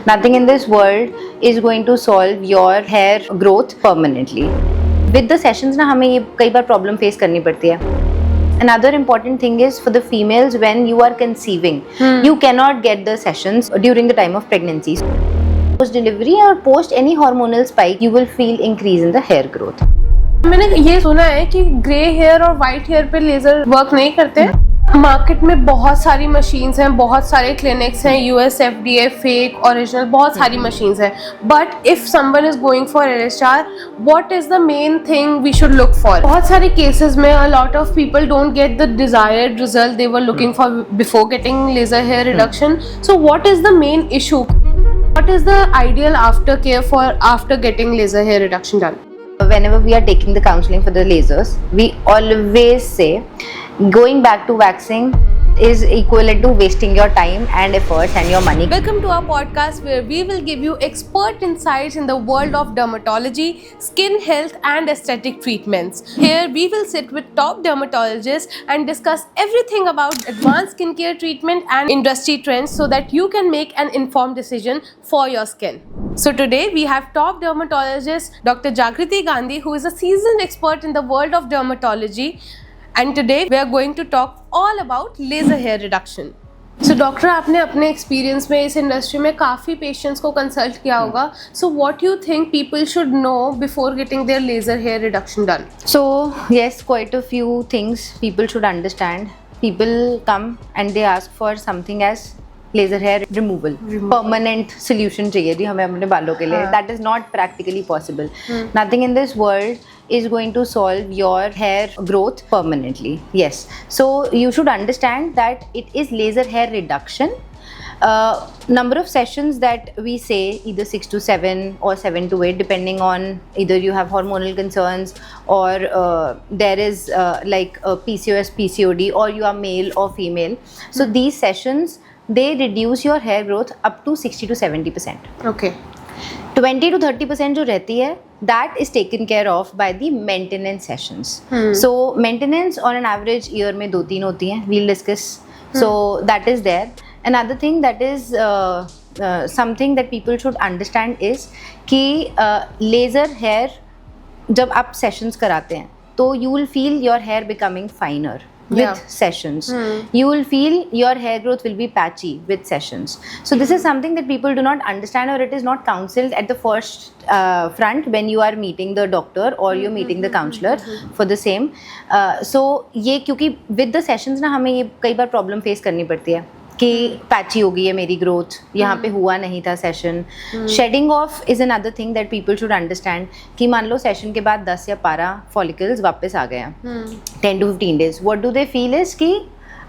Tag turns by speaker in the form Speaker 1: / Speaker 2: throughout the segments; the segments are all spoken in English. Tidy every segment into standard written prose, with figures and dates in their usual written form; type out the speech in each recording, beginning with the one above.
Speaker 1: Nothing in this world is going to solve your hair growth permanently. With the sessions ना हमें ये कई बार problem face करनी पड़ती है. Another important thing is for the females when you are conceiving, you cannot get the sessions during the time of pregnancy. Post delivery or post any hormonal spike, you will feel increase in the hair growth.
Speaker 2: मैंने ये सुना है कि grey hair और white hair पे laser work नहीं करते. Market में बहुत सारी मशीन्स हैं, बहुत सारे क्लिनिक्स हैं, यूएस एफडीए, फेक, ओरिजिनल, बहुत सारी मशीन्स हैं. But if someone is going for LHR, what is the main thing we should look for? बहुत सारे केसेस में a lot of people don't get the desired result they were looking for before getting laser hair reduction. So what is the main issue? What is the ideal aftercare for after getting laser hair reduction done?
Speaker 1: Whenever we are taking the counseling for the lasers, we always say going back to waxing is equivalent to wasting your time and efforts and your money.
Speaker 2: Welcome to our podcast where we will give you expert insights in the world of dermatology, skin health and aesthetic treatments. Here we will sit with top dermatologists and discuss everything about advanced skincare treatment and industry trends so that you can make an informed decision for your skin. So today we have top dermatologist Dr. Jagriti Gandhi, who is a seasoned expert in the world of dermatology. And today we are going to talk all about laser hair reduction. So doctor, आपने अपने experience में इस industry में काफ़ी patients को consult किया होगा. So what you think people should know before getting their laser hair reduction done?
Speaker 1: So yes, quite a few things people should understand. People come and they ask for something as laser hair removal. Permanent solution चाहिए थी हमें अपने बालों के लिए. That is not practically possible. Nothing in this world is going to solve your hair growth permanently. Yes, so you should understand that it is laser hair reduction. Number of sessions that we say either 6 to 7 or 7 to 8 depending on either you have hormonal concerns or there is like PCOS, PCOD, or you are male or female. So these sessions, they reduce your hair growth up to 60 to 70%.
Speaker 2: Okay.
Speaker 1: 20 to 30% जो रहती है, that is taken care of by the maintenance sessions. So maintenance on an average year में 2-3 होती हैं. We'll discuss. So that is there. Another thing that is something that people should understand is कि laser hair जब आप sessions कराते हैं तो you will feel your hair becoming finer with sessions. You will feel your hair growth will be patchy with sessions. So this is something that people do not understand, or it is not counseled at the first front when you are meeting the doctor or you're meeting the counselor for the same. So ये क्योंकि with the sessions ना हमें ये कई बार problem face करनी पड़ती है कि पैची हो गई है मेरी ग्रोथ, यहाँ पे हुआ नहीं था session. Shedding of is another thing that people should understand कि मान लो सेशन के बाद 10 या 12 फॉलिकल्स वापस आ गया 10 to 15 days. What do they feel is कि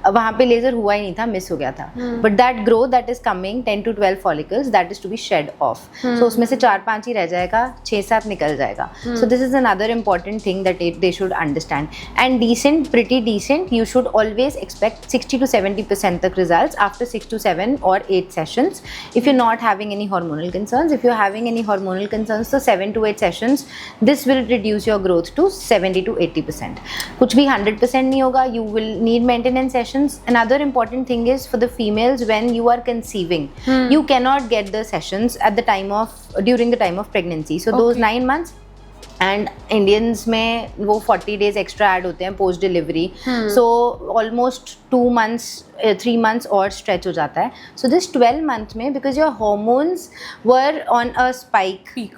Speaker 1: वहाँ पे लेजर हुआ ही नहीं था, मिस हो गया था. But that growth that is coming 10 to 12 follicles that is to be shed off. So उसमें से 4-5 ही रह जाएगा, 6-7 निकल जाएगा. So this is another important thing that they should understand. And decent, pretty decent, you should always expect 60 to 70% तक results after 6 to 7 or 8 sessions. If you're not having any hormonal concerns, if you're having any hormonal concerns, so 7 to 8 sessions, this will reduce your growth to 70 to 80%. कुछ भी 100% नहीं होगा. You will need maintenance sessions. Another important thing is for the females when you are conceiving, you cannot get the sessions at the time of during the time of pregnancy. So those 9 months, and Indians में वो 40 days extra add होते हैं post delivery. So almost 2 months 3 months और stretch हो जाता है. So this 12 month में because your hormones were on a spike,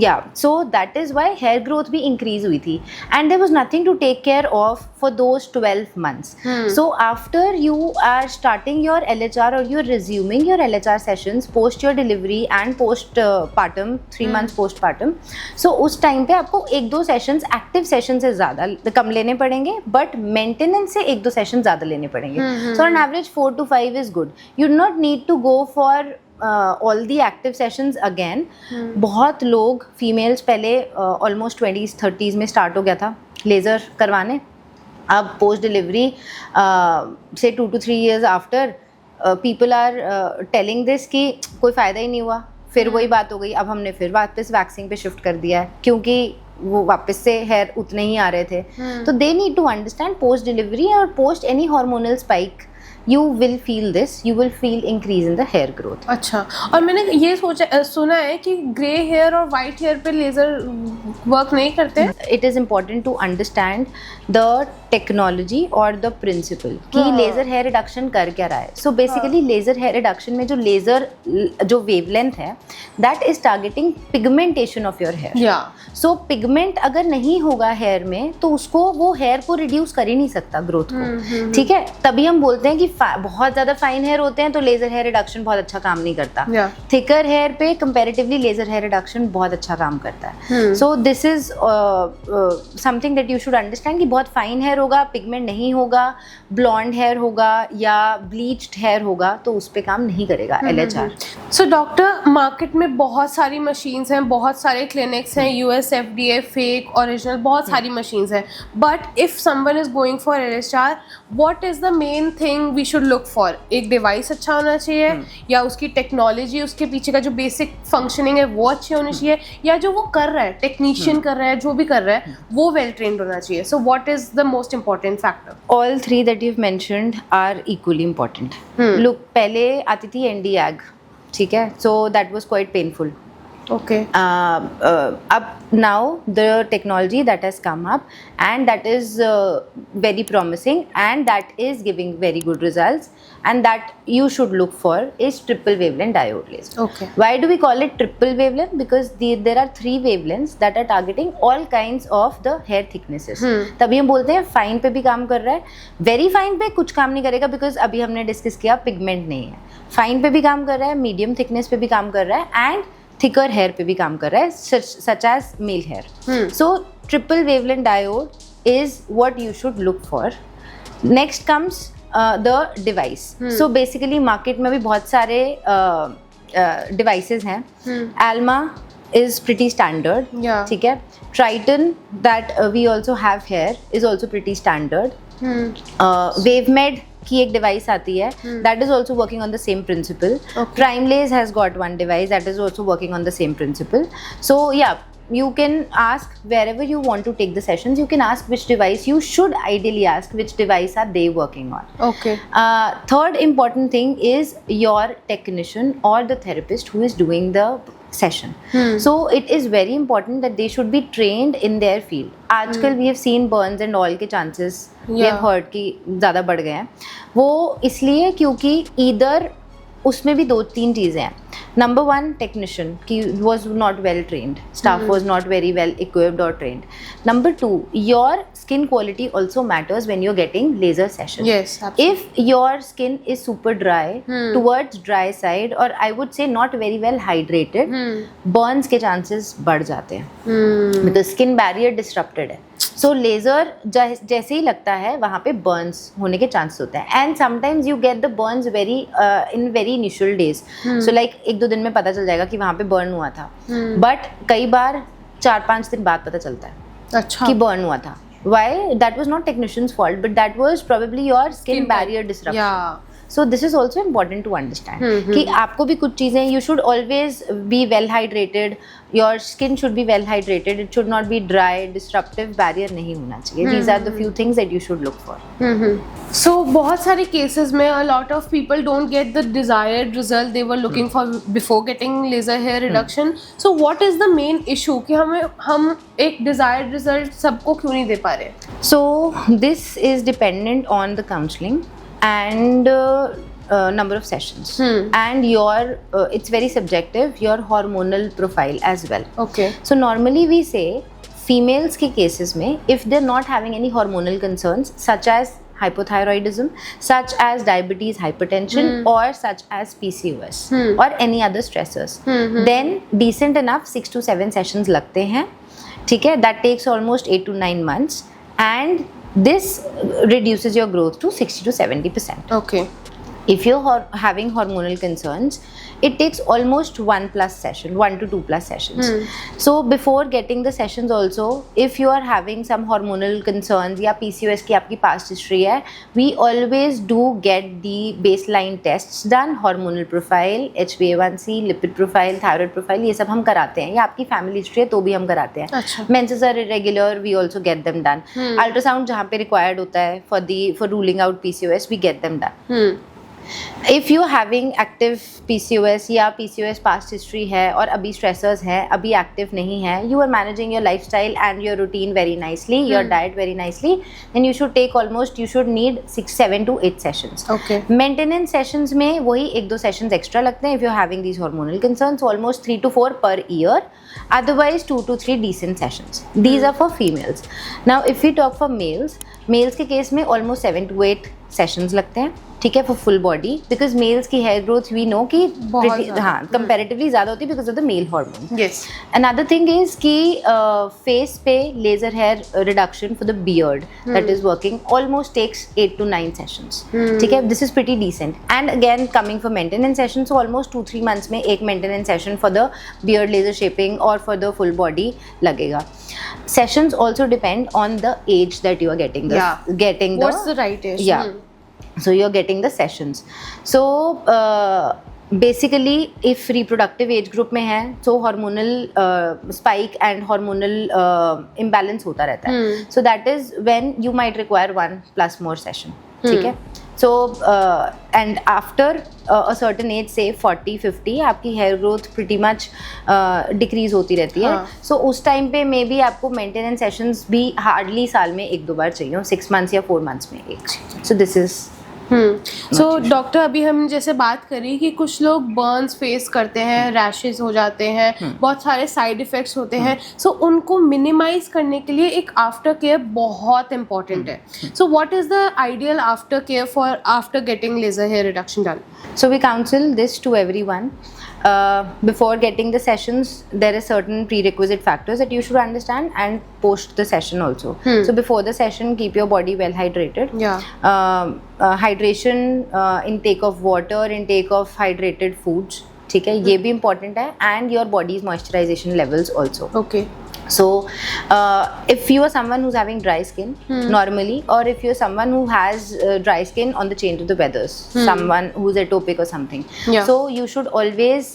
Speaker 1: या so that is why hair growth भी इंक्रीज हुई थी and there was nothing to take care of for those 12 months. So after you are starting your LHR or you're resuming your LHR sessions post your delivery and postpartum 3 months postpartum, so उस time पे आपको 1-2 sessions active session से ज़्यादा कम लेने पड़ेंगे but maintenance से 1-2 session ज़्यादा लेने पड़ेंगे. So on average 4 to 5 is good. You do not need to go for all the active sessions again. बहुत लोग फीमेल्स पहले ऑलमोस्ट 20s 30s में स्टार्ट हो गया था लेज़र करवाने. अब पोस्ट डिलीवरी से 2 to 3 years after people are telling this कि कोई फ़ायदा ही नहीं हुआ. फिर वही बात हो गई, अब हमने फिर वापस वैक्सिंग पे शिफ्ट कर दिया है क्योंकि वो वापस से हेयर उतने ही आ रहे थे. तो they need to understand post delivery और post any hormonal spike you will feel this, you will feel increase in the hair growth.
Speaker 2: अच्छा, और मैंने ये सुना है कि ग्रे हेयर और वाइट हेयर पे लेजर वर्क नहीं करते हैं.
Speaker 1: It is important to understand the technology or the principle कि
Speaker 2: हाँ.
Speaker 1: लेजर हेयर रिडक्शन कर क्या रहा है. So basically laser hair reduction में जो लेजर जो वेवलेंथ है that is targeting pigmentation of your hair.
Speaker 2: या
Speaker 1: सो पिगमेंट अगर नहीं होगा हेयर में तो उसको वो हेयर को रिड्यूस कर ही नहीं सकता ग्रोथ को. ठीक है, तभी हम बोलते हैं कि बहुत ज्यादा फाइन हेयर होते हैं तो लेजर हेयर रिडक्शन बहुत अच्छा काम नहीं करता. थिकर हेयर पे कंपैरेटिवली लेजर हेयर रिडक्शन बहुत अच्छा काम करता है. So this is something that you should understand कि बहुत फाइन हेयर होगा, पिगमेंट नहीं होगा, ब्लॉन्ड हेयर होगा या ब्लीच्ड हेयर होगा तो उस पे काम नहीं करेगा LHR.
Speaker 2: सो डॉक्टर, मार्केट में बहुत सारी मशीन्स हैं, बहुत सारे क्लिनिक्स हैं, US FDA, फेक, ओरिजिनल, बहुत सारी मशीन्स हैं. But if someone is going for LHR, what is the main thing we should look for? एक डिवाइस अच्छा होना चाहिए या उसकी टेक्नोलॉजी, उसके पीछे का जो बेसिक फंक्शनिंग है वो अच्छी होनी चाहिए, या जो वो कर रहा है, टेक्नीशियन कर रहा है, जो भी कर रहा है वो वेल ट्रेन्ड होना चाहिए. सो what is the most important factor?
Speaker 1: All three that you've mentioned are equally important. Look, पहले आती थी ND-AG, ठीक है, so that was quite painful.
Speaker 2: Okay.
Speaker 1: Up now the technology that has come up and that is very promising and that is giving very good results and that you should look for is triple wavelength diode laser.
Speaker 2: Okay.
Speaker 1: Why do we call it triple wavelength? Because there are 3 wavelengths that are targeting all kinds of the hair thicknesses. तभी हम बोलते हैं fine पे भी काम कर रहा है, वेरी फाइन पे कुछ काम नहीं करेगा बिकॉज अभी हमने डिस्कस किया पिगमेंट नहीं है. फाइन पे भी काम कर रहा है, मीडियम थिकनेस पे भी काम कर रहा है एंड थिकर हेयर पे भी काम कर रहा है, such as male hair. So triple wavelength diode is what you should look for. Next comes the device. So basically market में भी बहुत सारे डिवाइसेस हैं. Alma is pretty standard.
Speaker 2: Yeah.
Speaker 1: ठीक है. Triton that we also have here is also pretty standard. WaveMed की एक device आती है that is also working on the same principle.
Speaker 2: Okay.
Speaker 1: Primelace has got one device that is also working on the same principle. So yeah, you can ask wherever you want to take the sessions, you can ask which device, you should ideally ask which device are they working on.
Speaker 2: Okay.
Speaker 1: Third important thing is your technician or the therapist who is doing the session. So it is very important that they should be trained in their field. आजकल we have seen burns and all के chances we have heard कि ज़्यादा बढ़ गए हैं. वो इसलिए क्योंकि either उसमें भी 2-3 चीज़ें हैं. Number 1, technician की was not well trained, staff was not very well equipped or trained. Number 2, your skin quality also matters when you're getting laser session.
Speaker 2: Yes, absolutely.
Speaker 1: If your skin is super dry, towards dry side or I would say not very well hydrated, burns के chances बढ़ जाते हैं because skin barrier disrupted है. सो laser जैसे ही लगता है वहाँ पे बर्न्स होने के चांसेस होते हैं and sometimes you get the Burns very in very initial days. So like 1-2 दिन में पता चल जाएगा कि वहाँ पे बर्न हुआ था, बट कई बार 4-5 दिन बाद पता चलता है
Speaker 2: अच्छा
Speaker 1: कि बर्न हुआ था. Why? That was not technician's fault, but that was probably your skin barrier disruption.
Speaker 2: Yeah.
Speaker 1: So this is also important to understand कि आपको भी कुछ चीज़ें you should always be well hydrated, your skin should be well hydrated, it should not be dry, disruptive barrier नहीं होना चाहिए. These are the few things that you should look for.
Speaker 2: So बहुत सारे cases में a lot of people don't get the desired result they were looking for before getting laser hair reduction. So what is the main issue कि हम एक desired result सबको क्यों नहीं दे पा रहे?
Speaker 1: So this is dependent on the counseling and number of sessions and your it's very subjective, your hormonal profile as well.
Speaker 2: Okay.
Speaker 1: So normally we say females के cases में if they're not having any hormonal concerns such as hypothyroidism, such as diabetes, hypertension or such as PCOS or any other stressors, then decent enough 6 to 7 sessions लगते हैं. ठीक है, that takes almost 8 to 9 months and this reduces your growth to 60 to 70%.
Speaker 2: Okay.
Speaker 1: If you're having hormonal concerns, it takes almost 1 to 2 plus sessions. So before getting the sessions also, if you are having some hormonal concerns या PCOS की आपकी past history है, we always do get the baseline tests done, hormonal profile, HbA1c, lipid profile, thyroid profile, ये सब हम कराते हैं. या आपकी family history है तो भी हम कराते हैं.
Speaker 2: अच्छा.
Speaker 1: Menses are irregular, we also get them done. Ultrasound जहाँ पे required होता है for ruling out PCOS, we get them done. If you having active PCOS या PCOS past history है और अभी stressors है, अभी active नहीं है, you are managing your lifestyle and your routine very nicely, your diet very nicely, then you should need 7 to 8 sessions.
Speaker 2: Okay.
Speaker 1: Maintenance sessions में वही 1-2 sessions extra लगते हैं if you're having these hormonal concerns, so almost 3 to 4 per year. Otherwise 2 to 3 decent sessions. These are for females. Now if we talk for males के case में almost 7 to 8 sessions लगते हैं, ठीक है, for full body, because males की hair growth we know कि हाँ comparatively ज़्यादा होती है because of the male hormone.
Speaker 2: Yes.
Speaker 1: Another thing is कि फेस पे laser hair reduction for the beard that is working almost takes 8 to 9 sessions. ठीक है, this is pretty decent. And again coming for maintenance sessions, almost 2-3 months में एक maintenance session for the beard laser shaping और for the full body लगेगा. Sessions also depend on the age that you are getting
Speaker 2: What's the right age?
Speaker 1: Yeah. So you're getting the sessions. So basically if reproductive age group में है so hormonal spike and hormonal imbalance होता रहता है. So that is when you might require 1 plus more session. ठीक है. So and after a certain age, say 40-50, आपकी hair growth pretty much decrease होती रहती है. So उस time पे मे बी आपको maintenance sessions भी hardly साल में 1-2 बार चाहिए, 6 months या 4 months में एक. So this is
Speaker 2: so doctor, अभी हम जैसे बात करी कि कुछ लोग बर्न्स फेस करते हैं, रैशेस हो जाते हैं, बहुत सारे साइड इफ़ेक्ट्स होते हैं. सो उनको मिनिमाइज करने के लिए एक आफ्टर केयर बहुत इंपॉर्टेंट है. So what is the ideal after care for after getting laser hair reduction done?
Speaker 1: So we counsel this to everyone. Before getting the sessions, there are certain prerequisite factors that you should understand, and post the session also. So before the session, keep your body well hydrated.
Speaker 2: Yeah.
Speaker 1: Hydration, intake of water, intake of hydrated foods. ठीक है, ये भी important है, and your body's moisturization levels also.
Speaker 2: Okay.
Speaker 1: So if you are someone who's having dry skin normally, or if you're someone who has dry skin on the change of the weathers, someone who's atopic or something, so you should always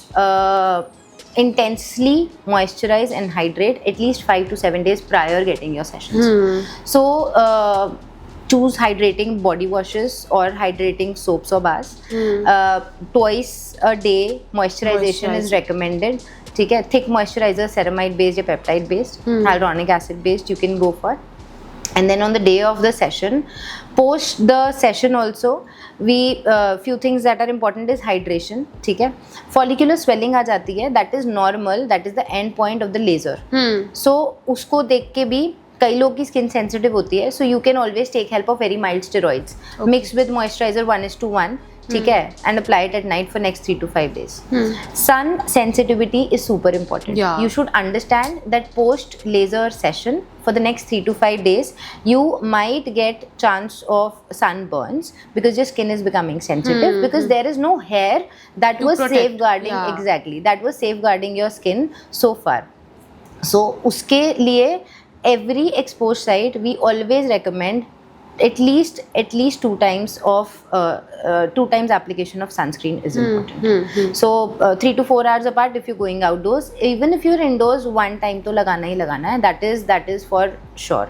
Speaker 1: intensely moisturize and hydrate at least 5 to 7 days prior getting your sessions. So choose hydrating body washes or hydrating soaps or baths. Twice a day moisturization is recommended. ठीक है, thick moisturizer, ceramide based या peptide based, hyaluronic acid based you can go for. And then on the day of the session, post the session also, we few things that are important is hydration. ठीक है, follicular swelling आ जाती है, that is normal, that is the end point of the laser. So उसको देख के भी कई लोग की स्किन सेंसिटिव होती है, so you can always take help of very mild steroids mixed with moisturizer 1:1. ठीक है, and apply it at night for next 3 to 5 days. Sun sensitivity is super important. You should understand that post laser session for the next 3 to 5 days you might get chance of sunburns because your skin is becoming sensitive because there is no hair that was safeguarding exactly that was safeguarding your skin so far. So उसके लिए every exposed site we always recommend at least 2 times of 2 times application of sunscreen is important. So 3 to 4 hours apart if you're going outdoors. Even if you're indoors, 1 time तो लगाना ही लगाना है, that is for sure.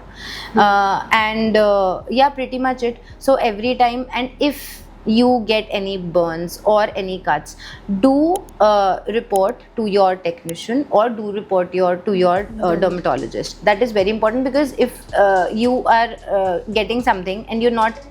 Speaker 1: And yeah, pretty much it. So every time, and if you get any burns or any cuts, do report to your technician or do report to your dermatologist. That is very important because if you are getting something and you're not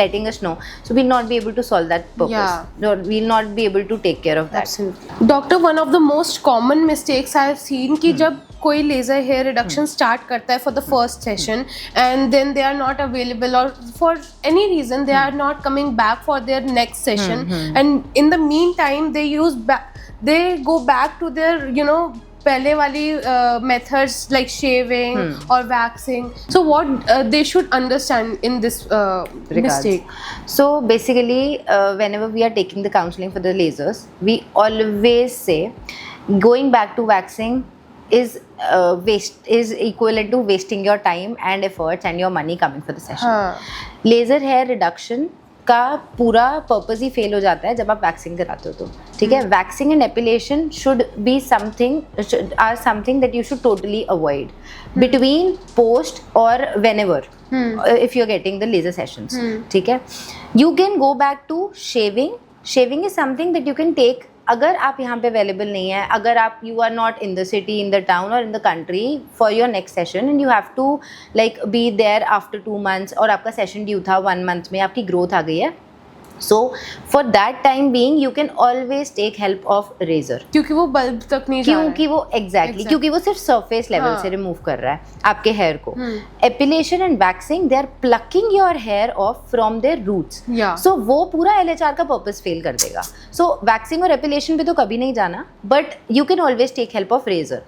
Speaker 1: letting us know, so we'll not be able to solve that purpose. No, we'll not be able to take care of that.
Speaker 2: Absolutely. Doctor, one of the most common mistakes I have seen कि जब कोई laser hair reduction start करता है for the first session and then they are not available और for any reason they are not coming back for their next session and in the meantime they go back to their पहले वाली methods like shaving or waxing. So what they should understand in this
Speaker 1: regards.
Speaker 2: mistake?
Speaker 1: So basically, whenever we are taking the counseling for the lasers, we always say going back to waxing is equivalent to wasting your time and efforts and your money coming for the session. Laser hair reduction का पूरा purpose ही fail हो जाता है जब आप waxing कराते हो तो, ठीक है. Waxing and एपिलेशन should be something that you should totally avoid between post और whenever if you're getting the laser sessions. ठीक है. You can go back to shaving. Shaving is something that you can take अगर आप यहाँ पे available नहीं है, अगर आप you are not in the city, in the town और in the country for your next session and you have to like be there after 2 months और आपका सेशन ड्यू था 1 month में, आपकी ग्रोथ आ गई है. So for that time being you can always take help of razor.
Speaker 2: क्योंकि वो बल्ब तक नहीं जा रहा है.
Speaker 1: क्योंकि वो exactly क्योंकि वो सिर्फ सरफेस लेवल से रिमूव कर रहा है आपके हेयर को. Epilation and waxing they are plucking your hair off from their roots. So वो पूरा LHR का पर्पस फेल कर देगा. सो वैक्सिंग और एपिलेशन पे तो कभी नहीं जाना, but you can always take help of razor.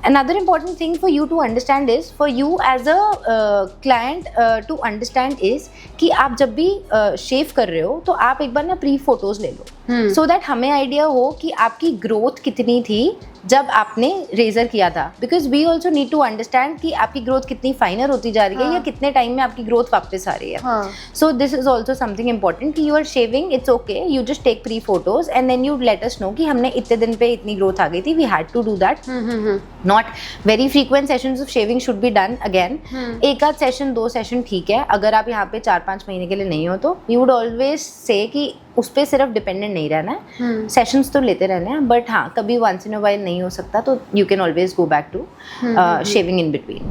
Speaker 1: Another important thing for you to understand is, for you as a client to understand is कि आप जब भी शेव कर रहे हो तो आप एक बार ना प्री फोटोज ले लो, सो दैट हमें आइडिया हो कि आपकी ग्रोथ कितनी थी जब आपने रेजर किया था. Because we also need to understand कि आपकी ग्रोथ कितनी फाइनर होती जा रही है या कितने टाइम में आपकी ग्रोथ वापस आ रही है. So this is also something important कि you are shaving, it's okay, you just take pre photos and then you let us know कि हमने इतने दिन पे इतनी ग्रोथ आ गई थी, we had to do that. Not very frequent sessions of shaving should be done again. एक आध सेशन 2 सेशन ठीक है. अगर आप यहाँ पे 4-5 महीने के लिए नहीं हो तो यू वुड ऑलवेज से कि उस पर सिर्फ डिपेंडेंट नहीं रहना है, सेशंस तो लेते रहने हैं, बट हाँ कभी वंस इन अ वाइल नहीं हो सकता तो you can always go back to shaving in between.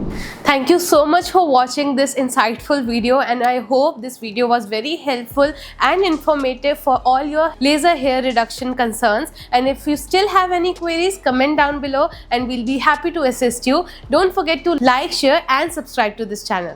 Speaker 2: Thank you so much for watching this insightful video, and I hope this video was very helpful and informative for all your laser hair reduction concerns. And if you still have any queries, comment down below and we'll be happy to assist you. Don't forget to like, share and subscribe to this channel.